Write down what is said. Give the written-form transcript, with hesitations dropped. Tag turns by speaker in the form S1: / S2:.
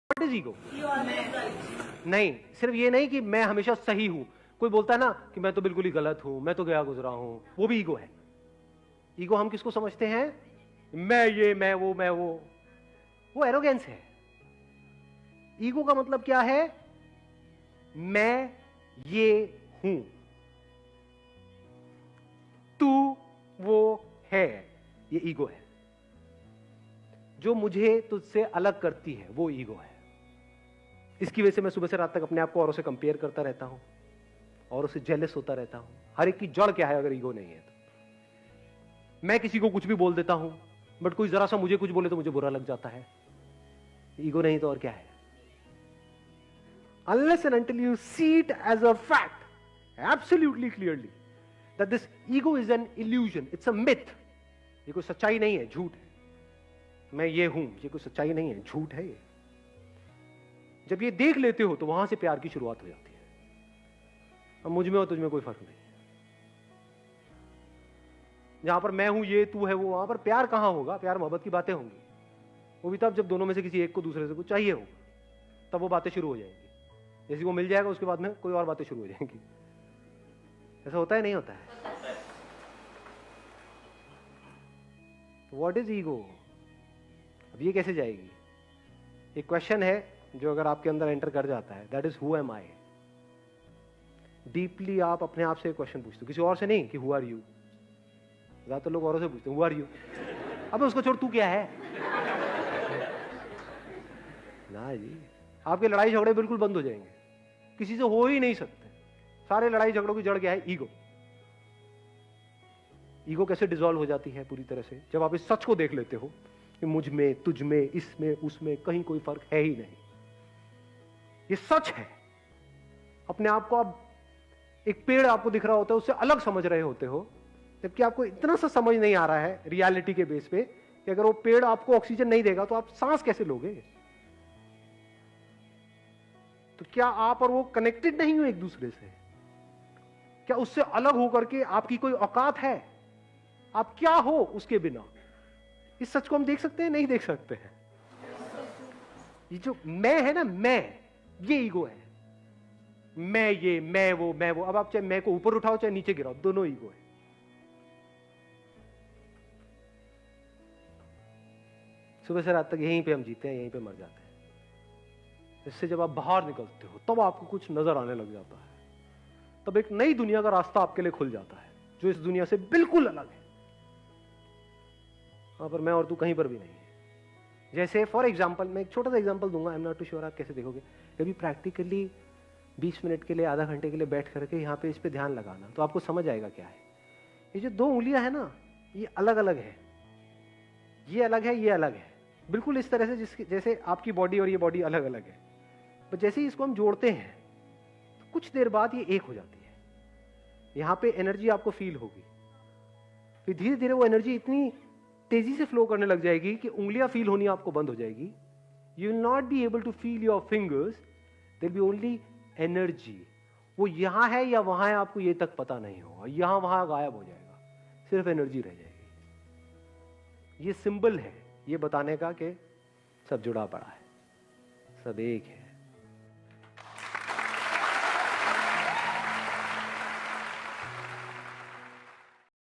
S1: What is ego? नहीं, सिर्फ ये नहीं कि मैं हमेशा सही हूं। कोई बोलता है ना कि मैं तो बिल्कुल ही गलत हूं, मैं तो गया गुजरा हूं, वो भी ईगो है। ईगो हम किसको समझते हैं? मैं ये, मैं वो एरोगेंस है। ईगो का मतलब क्या है? मैं ये हूं, तू वो है, ये ईगो है। जो मुझे तुझसे अलग करती है वो ईगो है। इसकी वजह से मैं सुबह से रात तक अपने आप को औरों से कंपेयर करता रहता हूं, और उससे जेलस होता रहता हूं। हर एक की जड़ क्या है अगर ईगो नहीं है तो? मैं किसी को कुछ भी बोल देता हूं, बट कोई जरा सा मुझे कुछ बोले तो मुझे बुरा लग जाता है। ईगो नहीं तो और क्या है? Unless and until you see it as a fact, absolutely clearly, that this ego is an illusion, it's a myth. ये कोई सच्चाई नहीं है, झूठ है। मैं ये हूं, ये कोई सच्चाई नहीं है, झूठ है ये। जब ये देख लेते हो तो वहां से प्यार की शुरुआत हो जाती है। अब मुझ में और तुझ में कोई फर्क नहीं है। जहां पर मैं हूं, ये तू है वो, वहां पर प्यार कहां होगा? प्यार मोहब्बत की बातें होंगी। वो भी तब जब दोनों में से किसी एक को दूसरे से कुछ चाहिए होगा, तब वो बातें शुरू हो जाएंगी। जैसे वो मिल जाएगा उसके बाद में कोई और बातें शुरू हो जाएंगी। ऐसा होता है नहीं होता है? What is ego? अब ये कैसे जाएगी? एक क्वेश्चन है जो अगर आपके अंदर एंटर कर जाता है, that is who am I. Deeply आप अपने आप से एक क्वेश्चन पूछते हो, किसी और से नहीं कि हु आर यू। ज्यादातर लोग औरों से पूछते हैं हु आर यू। अबे उसको छोड़, तू क्या है? ना जी, आपके लड़ाई झगड़े बिल्कुल बंद हो जाएंगे, किसी से हो ही नहीं सकते। सारे लड़ाई झगड़ों की जड़ क्या है? ईगो। ईगो कैसे डिसॉल्व हो जाती है पूरी तरह से? जब आप इस सच को देख लेते हो कि मुझ में, तुझ में, इसमें, उसमें कहीं कोई फर्क है ही नहीं। ये सच है। अपने आप को आप, एक पेड़ आपको दिख रहा होता है, उससे अलग समझ रहे होते हो, जबकि आपको इतना सा समझ नहीं आ रहा है रियलिटी के बेस पे कि अगर वो पेड़ आपको ऑक्सीजन नहीं देगा तो आप सांस कैसे लोगे? तो क्या आप और वो कनेक्टेड नहीं हो एक दूसरे से? क्या उससे अलग होकर के आपकी कोई औकात है? आप क्या हो उसके बिना? इस सच को हम देख सकते हैं? नहीं देख सकते हैं। ये जो मैं है ना, मैं, ये ईगो है। मैं ये, मैं वो। अब आप चाहे मैं को ऊपर उठाओ चाहे नीचे गिराओ, दोनों ईगो है। सुबह से रात तक यहीं पे हम जीते हैं, यहीं पे मर जाते हैं। इससे जब आप बाहर निकलते हो तब आपको कुछ नजर आने लग जाता है। तब एक नई दुनिया का रास्ता आपके लिए खुल जाता है जो इस दुनिया से बिल्कुल अलग है। वहां पर मैं और तू कहीं पर भी नहीं है। जैसे फॉर एग्जाम्पल, मैं एक छोटा सा एग्जाम्पल दूंगा, I am not too sure आप कैसे देखोगे। कभी प्रैक्टिकली 20 मिनट के लिए, आधा घंटे के लिए बैठ करके यहाँ पे इस पे ध्यान लगाना, तो आपको समझ आएगा क्या है। ये जो 2 उंगलियां है ना, ये अलग अलग है। ये अलग है, ये अलग है, बिल्कुल इस तरह से जैसे आपकी बॉडी और ये बॉडी अलग अलग है। पर जैसे ही इसको हम जोड़ते हैं तो कुछ देर बाद ये एक हो जाती है। यहां पे एनर्जी आपको फील होगी, फिर धीरे धीरे वो एनर्जी इतनी तेजी से फ्लो करने लग जाएगी कि उंगलियां फील होनी आपको बंद हो जाएगी। You will not be able to feel your fingers, there be only energy. वो यहां है या वहां है आपको ये तक पता नहीं होगा, यहां वहां गायब हो जाएगा, सिर्फ एनर्जी रह जाएगी। ये सिंबल है ये बताने का कि सब जुड़ा पड़ा है, सब एक है।